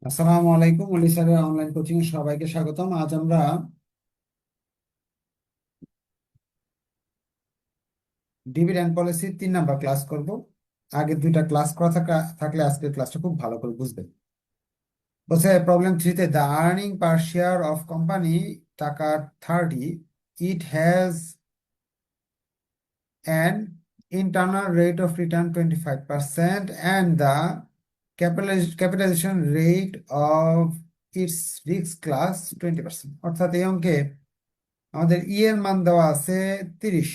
আসসালামু আলাইকুম অলি স্যারের অনলাইন কোচিং এ সবাইকে স্বাগতম। আজ আমরা ডিভিডেন্ড পলিসির 3 নাম্বার ক্লাস করব। আগের 2টা ক্লাস করা থাকলে আজকের ক্লাসটা খুব ভালো করে বুঝবেন। বলছে প্রবলেম 3-তে the earning per share of company টাকা 30, it has an internal rate of return 25% and the capitalization rate of its risk class 20%। অর্থাৎ এই অঙ্কে আমাদের এর মান দেওয়া আছে 30।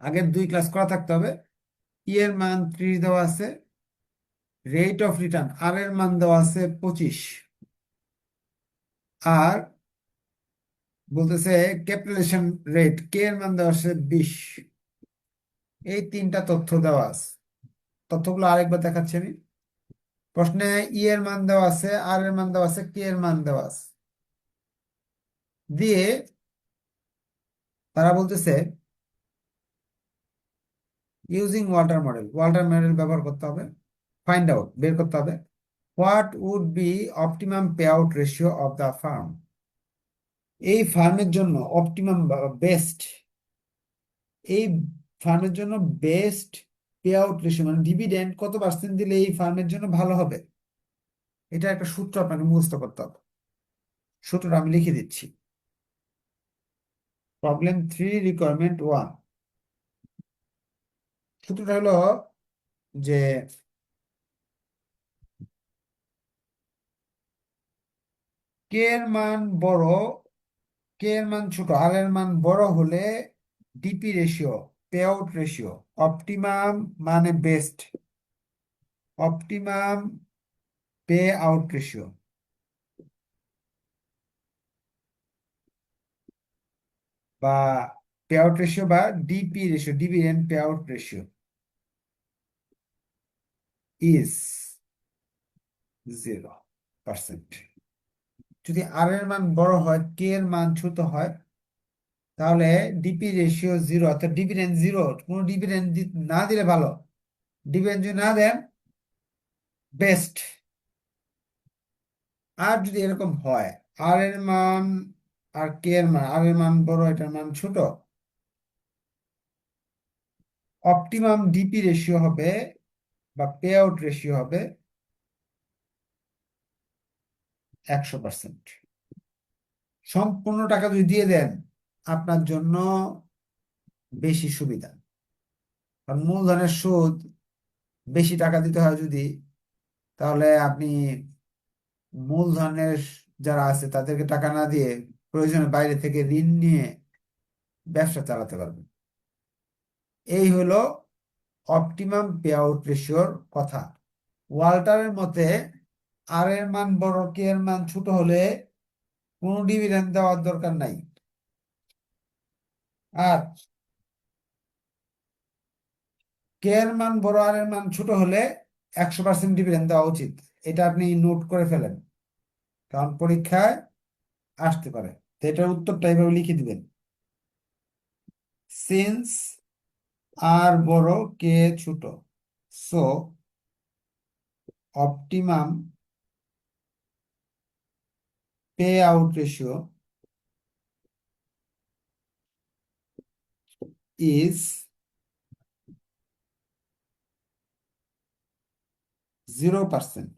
আগের 2 ক্লাস করা থাকতে হবে। এর মান 30 দেওয়া আছে, রেট অফ রিটার্ন আর এর মান দেওয়া আছে 25, আর বলতেছে ক্যাপিটালাইজেশন রেট কে এর মান দেওয়া আছে 20। এই 3টা তথ্য দেওয়া আছে। তথ্যগুলো আরেকবার দেখাচ্ছি আমি। প্রশ্নে এর মান দেওয়া আছে, আর এর মান দেওয়া আছে, কে এর মান দেওয়া আছে, দিয়ে তারা বলতেছে ইউজিং ওয়াল্টার মডেল ব্যবহার করতে হবে। ফাইন্ড আউট বের করতে হবে what would be optimum pay out ratio of the firm. এই ফার্মের জন্য অপটিমাম বেস্ট, এই ফার্মের জন্য বেস্ট পে আউট রেশিও মানে ডিভিডেন্ড কত পার্সেন্ট দিলে এই ফার্মের জন্য ভালো হবে। এটা একটা সূত্র আপনাকে মুখস্থ করতে হবে। সূত্রটা আমি লিখে দিচ্ছি। Problem 3 requirement 1। সূত্রটা হলো যে কে এর মান বড়, কে এর মান ছোট, আর এর মান বড় হলে DP ratio, pay out ratio, optimum মানে best, optimum pay out ratio বা পে আউট রেশিও বা DP ratio, dividend pay out ratio is 0%। যদি আর এর মান বড় হয়, কে এর মান ছোট হয়, তাহলে ডিপি রেশিও 0, অর্থাৎ ডিভিডেন্ড 0। কোনো ডিভিডেন্ড না দিলে ভালো, ডিভিডেন্ড যদি না দেন বেস্ট। আর যদি এরকম হয় আর এর মান আর কে এর মান, আর এর মান বড় এটার মান ছোট, অপটিমাম ডিপি রেশিও হবে বা পে আউট রেশিও হবে 100%। সম্পূর্ণ টাকা যদি দিয়ে দেন আপনার জন্য বেশি সুবিধা, কারণ মূলধনের সুদ বেশি টাকা দিতে হয় যদি, তাহলে আপনি মূলধনের যারা আছে তাদেরকে টাকা না দিয়ে প্রয়োজনের বাইরে থেকে ঋণ নিয়ে ব্যবসা চালাতে পারবেন। এই হলো অপটিমাম পে আউট রেশিওর কথা। ওয়াল্টারের মতে আর এর মান বড়, কে এর মান ছোট হলে কোনো ডিভিডেন্ড দেওয়ার দরকার নাই। আর কে এর মান বড়, আর এর মান ছোট হলে 100% ডিভিডেন্ড দেওয়া উচিত। এটা আপনি নোট করে ফেলেন, কারণ পরীক্ষায় আসতে পারে। তো এটার উত্তরটা এইভাবে লিখে দিবেন। সিন্স আর বড়, কে ছোট, so optimum pay out ratio is 0%।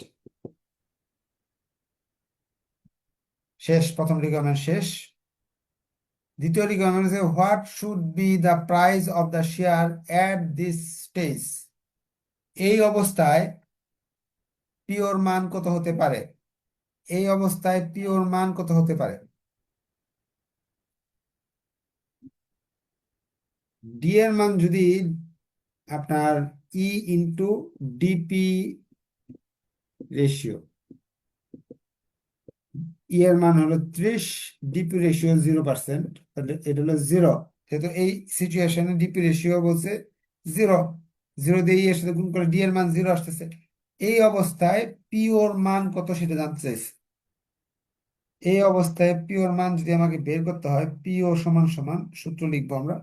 শেষ, প্রথম রিকোয়ারমেন্ট শেষ। দ্বিতীয় রিকোয়ারমেন্ট হচ্ছে what should be the price of the share at this stage. এই অবস্থায় পিওর মান কত হতে পারে, এই অবস্থায় পিওর মান কত হতে পারে। ডি এর মান যদি আপনার ই ইন্টু ডিপি রেশিও, ই এর মান হলো 30, ডিপি রেশিও 0%, তাহলে এটা হলো 0। যেহেতু এই সিচুয়েশনে ডিপি রেশিও বলছে 0, 0 দিয়ে ই এর সাথে গুণ করে ডি এর মান 0 আসতেছে। এই অবস্থায় পিওর মান কত সেটা জানতে চাইছে। এই অবস্থায় পিওর মান যদি আমাকে বের করতে হয়, পিও সমান সমান সূত্র লিখবো আমরা।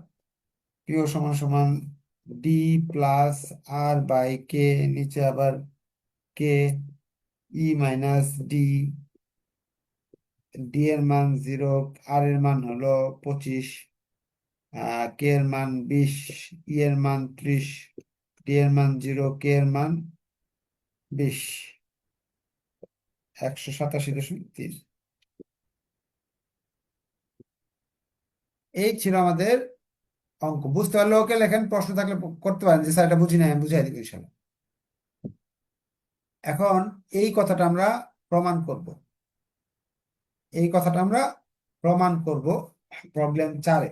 পিও সমান সমান ডি প্লাস আর বাই কে, নিচে আবার কে ই মাইনাস ডি, ডি এর মান 0, আর এর মান হলো 25, কে এর মান 20, ই এর মান 30, ডি এর মান 0, কে এর মান 20, 187.3। এই ছিল আমাদের অঙ্ক। বুঝতে পারলে ওকে লেখেন, প্রশ্ন থাকলে করতে পারেন যে স্যার এটা বুঝি নাই, আমি বুঝাই দিব ইনশাল্লাহ। এখন এই কথাটা আমরা প্রমাণ করব, এই কথাটা আমরা প্রমাণ করব প্রবলেম 4-এ।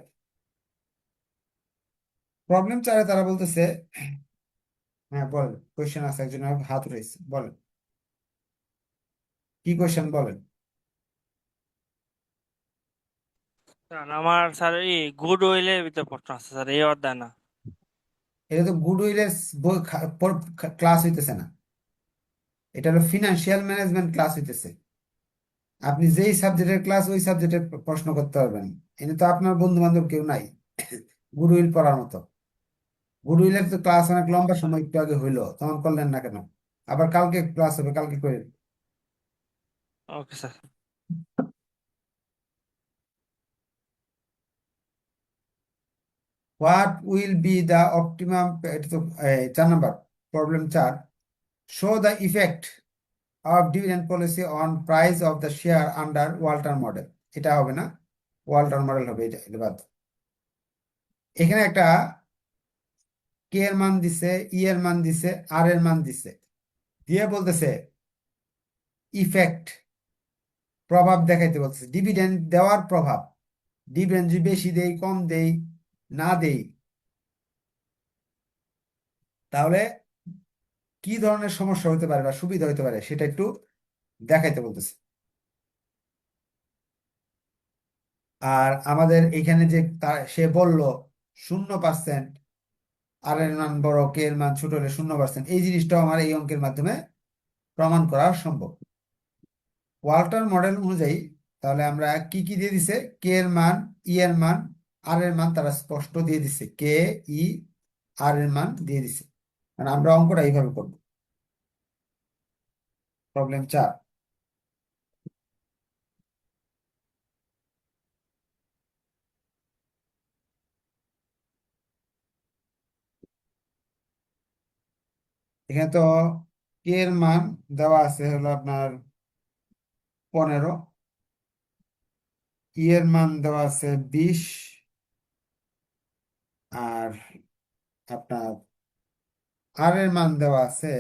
প্রবলেম 4-এ তারা বলতেছে, হ্যাঁ বলেন, কোয়েশ্চেন আছে, একজন হাত রয়েছে, বলেন কি কোয়েশ্চেন বলেন। স্যার আমার স্যার এই গুড উইলের ভিতরে প্রশ্ন আছে স্যার, এই অধ্যায় না। এটা তো গুডউইলের ক্লাস হইতেছে না, এটা হলো ফিনান্সিয়াল ম্যানেজমেন্ট ক্লাস হইতেছে। আপনি যেই সাবজেক্টের ক্লাস ওই সাবজেক্টের প্রশ্ন করতে পারবেন। এনে তো আপনার বন্ধু বান্ধব কেউ নাই গুডউইল পড়ার মতো। গুডউইলের তো ক্লাস অনেক লম্বা সময় একটু আগে হইলো, তখন করলেন না কেন? আবার কালকে ক্লাস হবে, কালকে করে। Okay sir. What will be the optimum, এটা তো 4 number, problem 4। Show the effect of dividend policy on price of the share under Walter model. এটা হবে না, ওয়াল্টার মডেল হবে, এটা বাদ। এখানে একটা কে এর মান দিছে, ই এর মান দিছে, আর এর মান দিছে, দিয়ে বলতেছে ইফেক্ট, প্রভাব দেখাইতে বলতেছে, ডিভিডেন্ড দেওয়ার প্রভাব। ডিভিডেন্ড যদি বেশি দেই, কম দেই, না দেই, তাহলে কি ধরনের সমস্যা হতে পারে বা সুবিধা হতে পারে সেটা একটু দেখাইতে বলতেছে। আর আমাদের এখানে যে সে বলল 0%, আর এর মান বড়, কে এর মান ছোট হলে 0%, এই জিনিসটাও আমার এই অঙ্কের মাধ্যমে প্রমাণ করা সম্ভব ওয়াল্টার মডেল অনুযায়ী। তাহলে আমরা কি কি দিয়ে দিছে, কে এর মান, ই এর মান, আর এর মান তারা স্পষ্ট দিয়ে দিছে, কে, ই, আর এর মান দিয়ে দিছে। মানে আমরা অঙ্কটা এইভাবে করব। প্রবলেম 4। এখানে তো কে এর মান দেওয়া আছে হলো আপনার 15, ই এর মান দেওয়া আছে 20, আর আপনার আর এর মান দেওয়া আছে,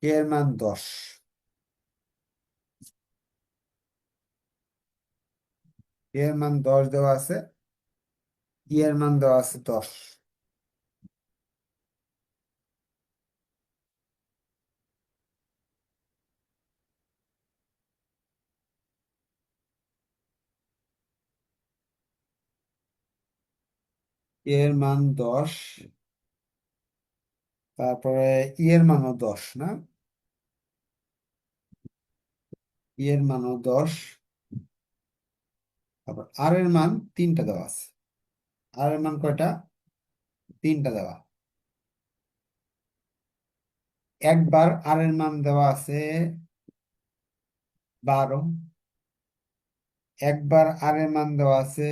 কে এর মান 10, কে এর মান 10 দেওয়া আছে, ই এর মান দেওয়া আছে 10। কে এর মান 10, তারপরে ই এর মানও 10 না, ই এর মানও 10, তারপর আর এর মান 3টা দেওয়া আছে। আর এর মান কয়টা? 3টা দেওয়া। একবার আর এর মান দেওয়া আছে 12, একবার আর এর মান দেওয়া আছে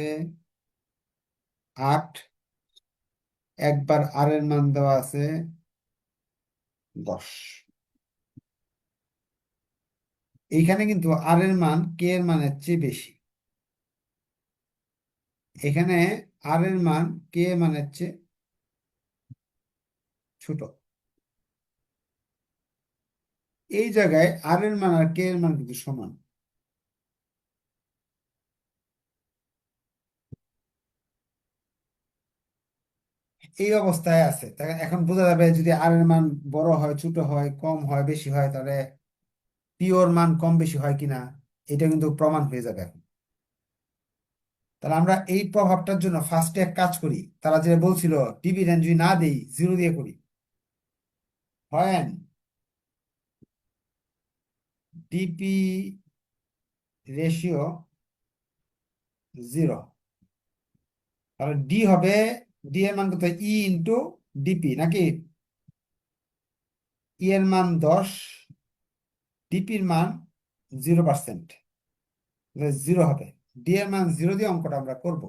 8, একবার আর এর মান দেওয়া আছে 10। এইখানে কিন্তু আর এর মান কে এর মানের চেয়ে বেশি। এখানে আর এর মান কে এর মানের চেয়ে ছোট। এই জায়গায় আর এর মান আর কে এর মান কিন্তু সমান। এই অবস্থায় আছে, এখন বোঝা যাবে যদি আর এর মান বড় হয়, ছোট হয়, কম হয়, বেশি হয়, তাহলে পিওর মান কম বেশি হয় কিনা এটা কিন্তু প্রমাণ হয়ে যাবে এখন। তাহলে আমরা এই প্রভাবটার জন্য ফার্স্টে এক কাজ করি, তারা যে বলছিল ডিভিডেন্ড যদি না দেই 0 দিয়ে করি। হয় ডিপি রেশিও 0। তাহলে ডি হবে, ডি এর মান কত, ই ইন্টু ডিপি নাকি? ই এর মান 10, ডিপির মান 0%, 0 হবে। ডি এর মান 0 দিয়ে অঙ্কটা আমরা করব।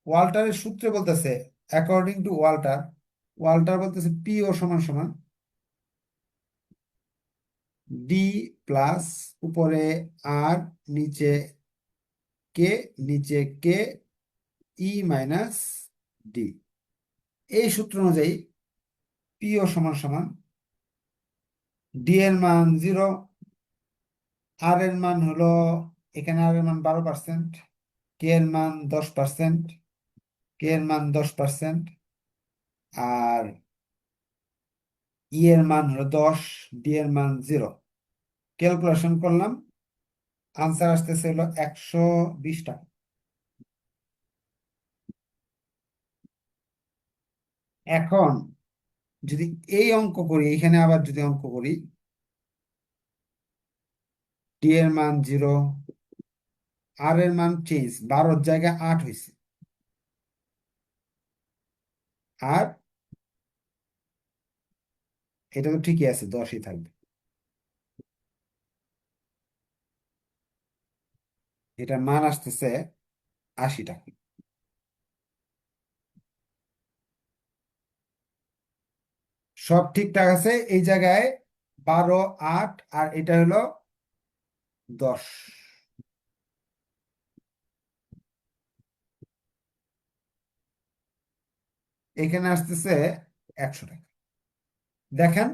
ওয়াল্টারের সূত্রে বলতেছে, অ্যাকর্ডিং টু ওয়াল্টার, ওয়াল্টার বলতেছে পিও সমান সমান ডি প্লাস উপরে আর, নিচে কে, নিচে কে, ই মাইনাস ডি। এই সূত্র অনুযায়ী পিও সমান সমান ডি এর মান 0, আর এর মান হলো, এখানে আর এর মান 12%, কে এর মান 10%, কে এর মান 10%, আর ই এর মান হলো 10, ডি এর মান 0। ক্যালকুলেশন করলাম, আনসার আসতেছে হলো 120 টাকা। এখন যদি এই অঙ্ক করি, এখানে আবার যদি অঙ্ক করি, ডি এর মান 0, আর এর মান চেঞ্জ, 12 জায়গায় 8 হয়েছে, আর এটা তো ঠিকই আছে, 10ই থাকবে। এটার মান আসতেছে 80 টাকা। সব ঠিকঠাক আছে এই জায়গায়, 12, 8, আর এটা হলো 10। এখানে আসতেছে 100 টাকা। দেখেন,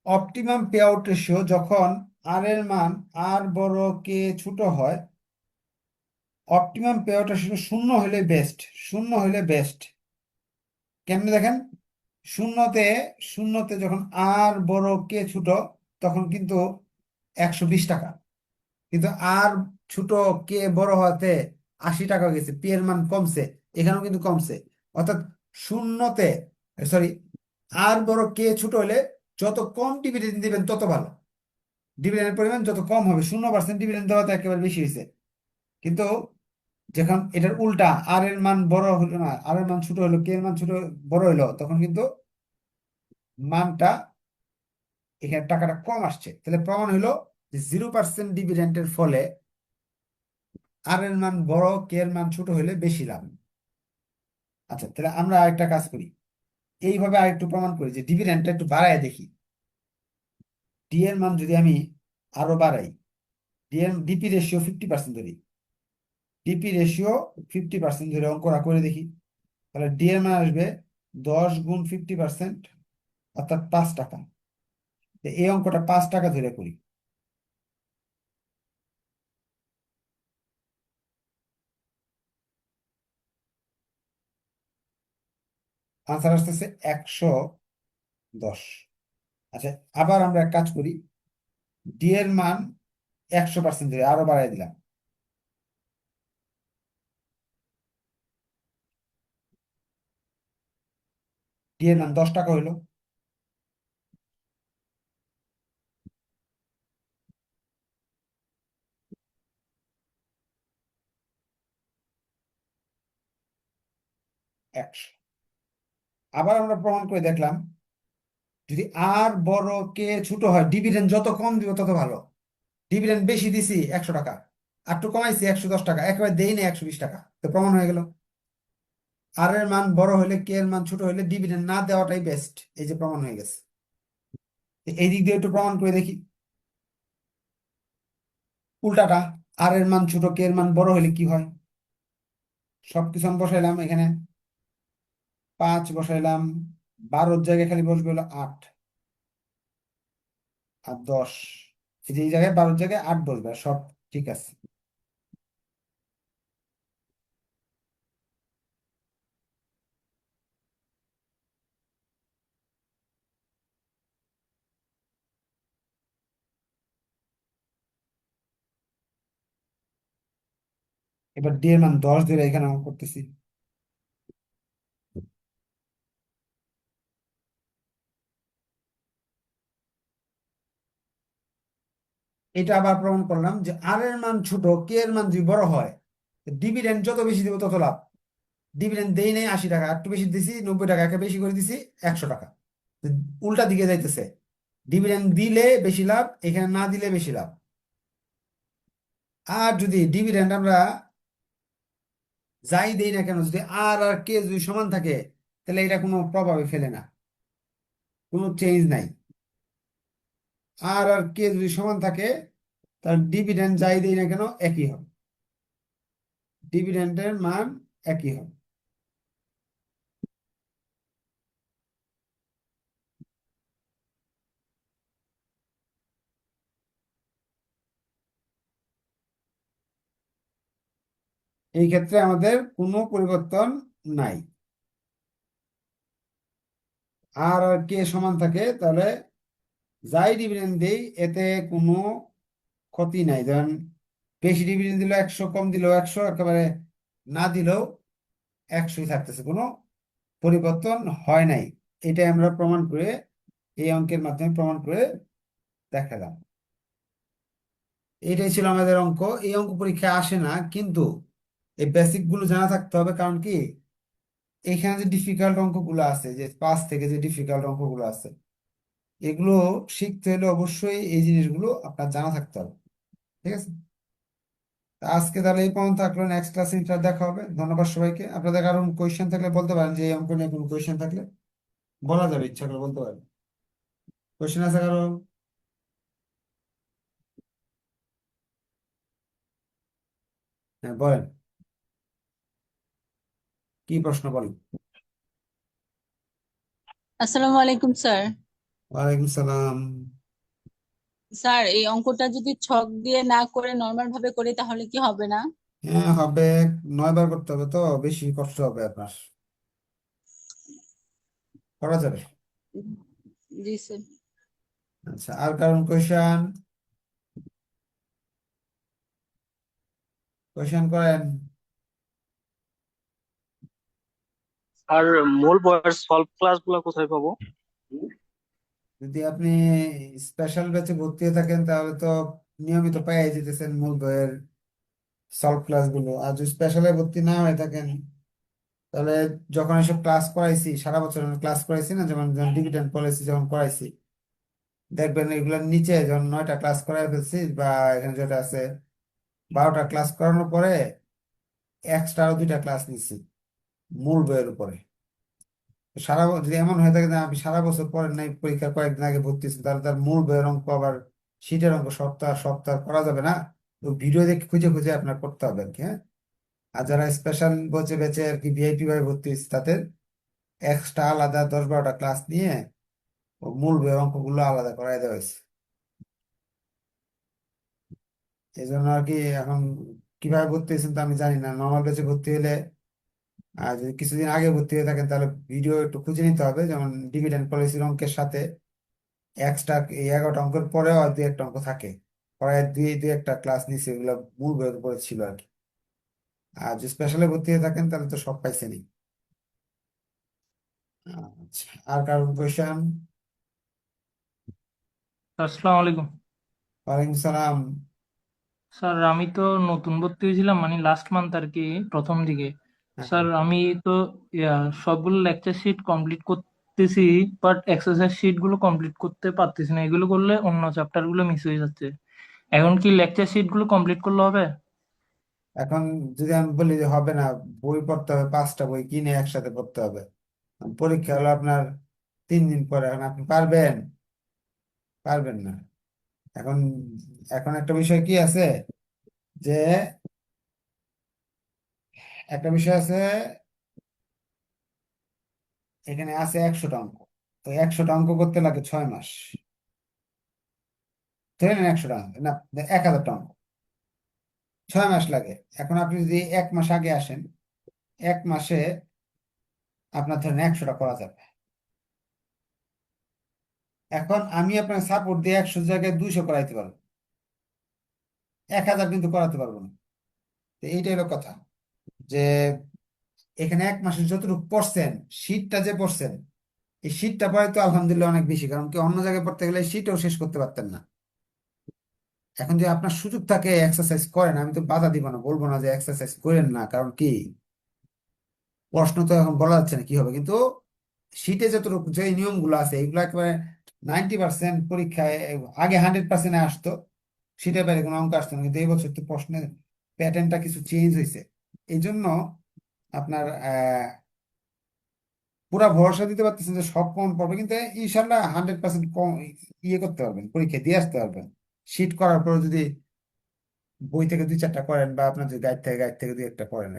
অপটিমাম পে আউট রেশিও যখন আর এর মান আর বড় কে ছোট হয়, অপটিমাম পে আউট রেশিও শূন্য হলে বেস্ট, শূন্য হলে বেস্ট। কেমনে দেখেন, শূন্যতে, শূন্যতে যখন আর বড় কে ছোট, তখন কিন্তু 120 টাকা। কিন্তু আর ছোট কে বড় হওয়াতে 80 টাকা হয়ে গেছে, পি এর মান কমছে, এখানেও কিন্তু কমছে। অর্থাৎ শূন্যতে, সরি, আর বড় কে ছোট হলে যত কম ডিভিডেন্ড দিবেন তত ভালো। ডিভিডেন্ডের পরিমাণ যত কম হবে, 0% ডিভিডেন্ড দেওয়া তো একেবারে বেশি হয়েছে। কিন্তু যখন এটার উল্টা, আর এর মান বড় হলো না, আর এর মান ছোট হলো, কে এর মান ছোট বড় হলো, তখন কিন্তু মানটা, এখানে টাকাটা কম আসছে। তাহলে প্রমাণ হলো যে 0% ডিভিডেন্ডের ফলে আর এর মান বড়, কে এর মান ছোট হলে বেশি লাভ। আচ্ছা, তাহলে আমরা আরেকটা কাজ করি, এইভাবে আরেকটু প্রমাণ করি যে ডিভিডেন্ডটা একটু বাড়ায় দেখি। ডি এর মান যদি আমি আরো বাড়াই, ডিপি রেশিও 50% ধরি, ডিপি রেশিও 50% ধরে অঙ্কটা করে দেখি, তাহলে ডি এর মান আসবে 10 গুণ 50%, অর্থাৎ 5 টাকা। তো এই অঙ্কটা 5 টাকা ধরে করি। আনসার আসতেছে 110। আচ্ছা, আবার আমরা এক কাজ করি, ডি এর মান 100% ধরে আরো বাড়াই দিলাম, ডি এর মান 10 টাকা হইলো। একশো। আবার আমরা প্রমাণ করে দেখলাম, যদি আর বড় কে ছোট হয়, ডিভিডেন্ড যত কম দিব তত ভালো। ডিভিডেন্ড বেশি দিছি 100 টাকা, আর একটু কমাইছি 110 টাকা, একেবারে দেই না 120 টাকা, তো প্রমাণ হয়ে গেল আর এর মান বড় হলে, কে এর মান ছোট হলে ডিভিডেন্ড না দেওয়াটাই বেস্ট। এই যে প্রমাণ হয়ে গেছে। এই দিক দিয়ে একটু প্রমাণ করে দেখি, উল্টাটা, আর এর মান ছোট, কে এর মান বড় হলে কি হয়। সবকিছু আমি বসাইলাম এখানে, 5 বসাইলাম, 12 জায়গায় খালি বসবে হলো 8 আর 10। এই যে এই জায়গায় 12 জায়গায় 8 বসবে, আর সব ঠিক আছে। এবার ডি এর মান 10 ধরে এখানে আমি করতেছি। এটা আবার প্রমাণ করলাম যে আর এর মান ছোট, কে এর মান যদি বড় হয়, ডিভিডেন্ড যত বেশি দিব তত লাভ। ডিভিডেন্ড দেই নাই 80 টাকা, একটু বেশি দিছি 90 টাকা, একে বেশি করে দিছি 100 টাকা। তো উল্টা দিকে যাইতেছে, ডিভিডেন্ড দিলে বেশি লাভ, এখানে না দিলে বেশি লাভ। আর যদি ডিভিডেন্ড আমরা যাই দেই না কেন, যদি আর আর কে যদি সমান থাকে, তাহলে এটা কোনো প্রভাবে ফেলে না, কোনো চেঞ্জ নাই। আর আর কে যদি সমান থাকে, তার ডিভিডেন্ড যাই দেই না কেন একই হবে, ডিভিডেন্ডের মান একই হবে। এই ক্ষেত্রে আমাদের কোনো পরিবর্তন নাই। আর আর কে সমান থাকে, তাহলে যাই ডিভিডেন্ড দেই এতে কোনো ক্ষতি নাই। যেমন বেশি ডিভিডেন্ড দিলেও 100, কম দিলেও 100, একেবারে না দিলেও 100ই থাকতেছে, কোনো পরিবর্তন হয় নাই। এটাই আমরা প্রমাণ করে, এই অঙ্কের মাধ্যমে প্রমাণ করে দেখালাম। এটাই ছিল আমাদের অঙ্ক। এই অঙ্ক পরীক্ষায় আসে না, কিন্তু এই বেসিক গুলো জানা থাকতে হবে। কারণ কি, এখানে যে ডিফিকাল্ট অঙ্কগুলো আছে, যে 5 থেকে যে ডিফিকাল্ট অঙ্কগুলো আছে, এগুলো শিখতে হলে অবশ্যই এই জিনিসগুলো আপনার জানা থাকতে হবে। ঠিক আছে, তা আজকে তাহলে এই পর্যন্ত থাকলো। নেক্সট ক্লাসে দেখা হবে। ধন্যবাদ সবাইকে। আপনাদের কারণ কোয়েশ্চেন থাকলে বলতে পারেন, যে এই অঙ্ক নিয়ে কোনো কোয়েশ্চেন থাকলে বলা যাবে, ইচ্ছা করে বলতে পারেন। কোয়েশ্চেন আছে কারো? হ্যাঁ বলেন, কি প্রশ্ন বলেন। আসসালামু আলাইকুম স্যার। ওয়ালাইকুম সালাম। স্যার, এই অঙ্কটা যদি ছক দিয়ে না করে নর্মাল ভাবে করি তাহলে কি হবে না? হ্যাঁ হবে, 9 বার করতে হবে, তো বেশি কষ্ট হবে আপনার, করা যাবে। জি স্যার। আচ্ছা, আর কারণ কোয়েশ্চেন, কোয়েশ্চেন করেন। আর মূল বয়স সলভ ক্লাস গুলো কোথায় পাবো? যদি আপনি স্পেশাল ব্যাচে ভর্তি হয়ে থাকেন, তাহলে তো নিয়মিত পেয়ে যেতেছেন মূল বইয়ের সলভ ক্লাসগুলো। আর যদি স্পেশালে ভর্তি না হয়ে থাকেন, তাহলে যখন এসব ক্লাস করাইছি, সারা বছর আমি ক্লাস করাইছি না, যেমন যেমন ডিভিডেন্ড পলিসি যখন করাইছি, দেখবেন এগুলোর নিচে যখন 9টা ক্লাস করাই ফেলছি, বা এখানে যেটা আছে 12টা ক্লাস করানোর পরে এক্সট্রা আরো 2টা ক্লাস নিচ্ছি মূল বইয়ের উপরে। যদি এমন হয়ে থাকে যে আপনি সারা বছর পড়েন নাই, পরীক্ষার কয়েকদিন আগে ভর্তি হয়েছেন, তাহলে তার মূল বইয়ের অঙ্ক আবার শীটের অঙ্ক সপ্তাহ সপ্তাহ করা যাবে না। তো ভিডিও দেখে খুঁজে খুঁজে আপনার করতে হবে আর কি। হ্যাঁ, আর যারা স্পেশাল বেঁচে বেঁচে আর কি ভিআইপি ভাবে ভর্তি হয়েছে, তাদের এক্সট্রা আলাদা 10-12টা ক্লাস নিয়ে ও মূল বইয়ের অঙ্কগুলো আলাদা করাই দেওয়া হয়েছে। এই জন্য আর কি এখন কিভাবে ভর্তি হয়েছেন তা আমি জানি না। নর্মাল বেঁচে ভর্তি হলে, আর যদি কিছুদিন আগে ভর্তি হয়ে থাকেন, তাহলে ভিডিও একটু খুঁজে নিতে হবে। যেমন ডিভিডেন্ড পলিসির অঙ্কের সাথে এক্সট্রা এই 11টা অঙ্কের পরেও আর 2-1টা অঙ্ক থাকে, পরে দুই একটা ক্লাস নিচ্ছে, এগুলো মূল বইয়ের উপরে ছিল আর কি। আর যদি স্পেশালে ভর্তি হয়ে থাকেন, তাহলে তো সব পাইছেনই। আচ্ছা, আর কারণ কোয়েশ্চেন? আসসালামু আলাইকুম। ওয়ালাইকুম সালাম। স্যার, আমি তো নতুন ভর্তি হয়েছিলাম, মানে লাস্ট মান্থ আর কি, প্রথম দিকে। হ্যাঁ, স্যার, আমি তো সবগুলো লেকচার শিট কমপ্লিট করতেছি, বাট এক্সারসাইজ শিট গুলো কমপ্লিট করতে পারতেছি না। এগুলো করলে অন্য চ্যাপ্টার গুলো মিস হয়ে যাচ্ছে। এখন কি লেকচার শিট গুলো কমপ্লিট করলে হবে? এখন যদি আমি বলি যে হবে না, বই পড়তে হবে, 5টা বই কিনে একসাথে পড়তে হবে, পরীক্ষা হলো আপনার 3 দিন পরে, এখন আপনি পারবেন? পারবেন না। এখন এখন একটা বিষয় কি আছে, যে একটা বিষয় আছে, এখানে আছে 100টা অঙ্ক। তো 100টা অঙ্ক করতে লাগে 6 মাস। ধরে নেন 100টা অঙ্ক না, 1000টা অঙ্ক 6 মাস লাগে। এখন আপনি যদি 1 মাস আগে আসেন, 1 মাসে আপনার ধরেন 100টা করা যাবে। এখন আমি আপনার সাপোর্ট দিয়ে 100 জায়গায় 200 করাইতে পারবো, 1000 কিন্তু করাতে পারবো না। তো এইটাই হলো কথা, যে এখানে 1 মাসে যতটুকু পড়ছেন, শীটটা যে পড়ছেন, এই শীটটা পড়ে তো আলহামদুলিল্লাহ অনেক বেশি। কারণ কি, অন্য জায়গায় পড়তে গেলে শীটও শেষ করতে পারতেন না। এখন যদি আপনার সুযোগ থাকে এক্সারসাইজ করেন, আমি তো বাধা দিব না, বলবো না যে এক্সারসাইজ করেন না, কারণ কি প্রশ্ন তো এখন বলা যাচ্ছে না কি হবে, কিন্তু শীটে যতটুকু যে নিয়মগুলো আছে এগুলো একেবারে 90% পরীক্ষায় আগে 100% আসতো, শীটের বাইরে কোনো অঙ্ক আসতো না, কিন্তু এই বছর তো প্রশ্নের প্যাটার্নটা কিছু চেঞ্জ হয়েছে। এই জন্য আপনার পুরা ভরসা দিতে পারতেছেন যে সব কমন পড়বে, কিন্তু ইনশাল্লাহ 100% কম ইয়ে করতে পারবেন, পরীক্ষা দিয়ে আসতে পারবেন। শীট করার পর যদি বই থেকে 2-4টা করেন, বা আপনার যদি গাইড থেকে 2-1টা করেন।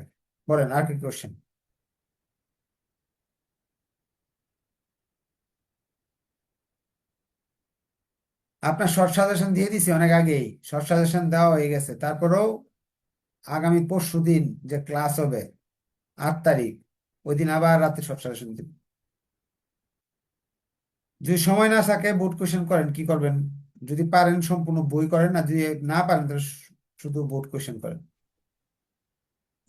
বলেন আর কি কোশ্চেন? আপনার শর্ট সাজেশন দিয়ে দিছি অনেক আগেই, শর্ট সাজেশন দেওয়া হয়ে গেছে, তারপরেও আগামী পরশুদিন যে ক্লাস হবে 8 তারিখ, ওই দিন আবার রাতে শর্ট সাজেশন দিব। যদি সময় না থাকে বোর্ড কোশ্চেন করেন, কি করবেন? যদি পারেন সম্পূর্ণ বই করেন, আর যদি না পারেন তাহলে শুধু বোর্ড কোশ্চেন করেন।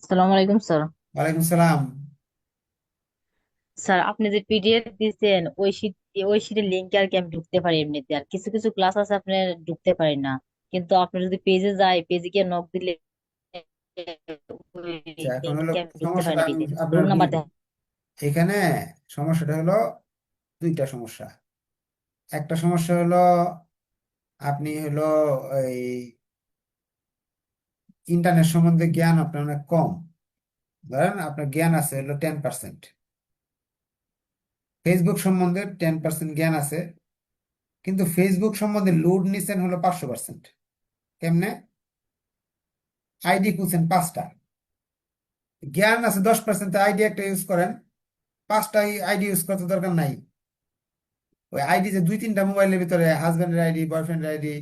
আসসালামু আলাইকুম স্যার। ওয়ালাইকুম সালাম। স্যার আপনি যে পিডিএফ দিয়েছেন ওই শীটের লিংকে আর কি আমি ঢুকতে পারি এমনিতে, আর কিছু কিছু ক্লাস আছে আপনি ঢুকতে পারি না, কিন্তু আপনি যদি পেজে যাই পেজে গিয়ে নক দিলে ওই আচ্ছা, এখন হলো লিংকে আমি ঢুকতে পারি সমস্যাটা না আমি পেজে, আপনার রোল বলি। নাম্বার দেখা। এখানে সমস্যাটা হলো দুইটা সমস্যা। একটা সমস্যা হলো আপনি হলো এই ইন্টারনেট সম্বন্ধে জ্ঞান আপনার অনেক কম। ধরেন আপনার জ্ঞান আছে হলো 10%, ফেসবুক সম্বন্ধে 10% জ্ঞান আছে, কিন্তু ফেসবুক সম্বন্ধে লোড নিছেন হলো 500%। কেমনে? আইডি খুলছেন 5টা, জ্ঞান আছে 10%, আইডি একটা ইউজ করেন, 5টা আইডি ইউজ করতে দরকার নাই। ওই আইডি যে 2-3টা মোবাইলের ভিতরে হাজব্যান্ডের আইডি, বয়ফ্রেন্ডের আইডি,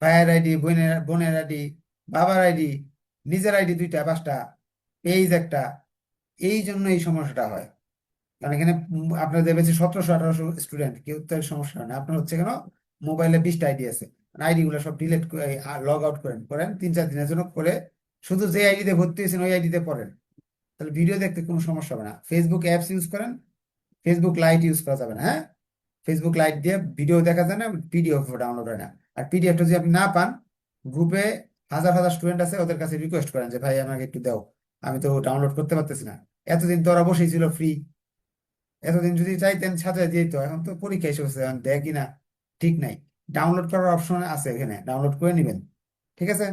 ভাইয়ের আইডি, বোনের আইডি, বাবার আইডি, নিজের আইডি 2টা 5টা, পেজ একটা, এই জন্য এই সমস্যাটা হয়। কারণ এখানে আপনার দেখবেন 1700-1800 স্টুডেন্ট, কেউ তো এর সমস্যা হয় না। আপনার হচ্ছে কেন মোবাইলে 20টা আইডি আছে, আইডি গুলো সব ডিলিট লগ আউট করেন করেন 3-4 দিনের জন্য করে, শুধু যে আইডিতে ভর্তি হয়েছেন ওই আইডিতে পড়েন, তাহলে ভিডিও দেখতে কোনো সমস্যা হবে না। ফেসবুক অ্যাপস ইউজ করেন, ফেসবুক লাইট ইউজ করা যাবে না, হ্যাঁ। ফেসবুক লাইট দিয়ে ভিডিও দেখা যায় না, পিডিএফ ডাউনলোড হয় না। আর পিডিএফটা যদি আপনি না পান, গ্রুপে হাজার হাজার স্টুডেন্ট আছে, ওদের কাছে রিকোয়েস্ট করেন যে ভাই আমাকে একটু দাও, আমি তো ডাউনলোড করতে পারতেছি না। এতদিন তো ওরা বসেই ছিল ফ্রি, এতদিন যদি চাইতেন সাথে দিত, এখন তো পরীক্ষা এসে বসে, এখন দেয় কিনা ঠিক নাই। ডাউনলোড করার অপশন আছে, এখানে ডাউনলোড করে নেবেন। ঠিক আছে,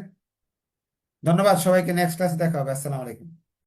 ধন্যবাদ সবাইকে, নেক্সট ক্লাসে দেখা হবে। আসসালামু আলাইকুম।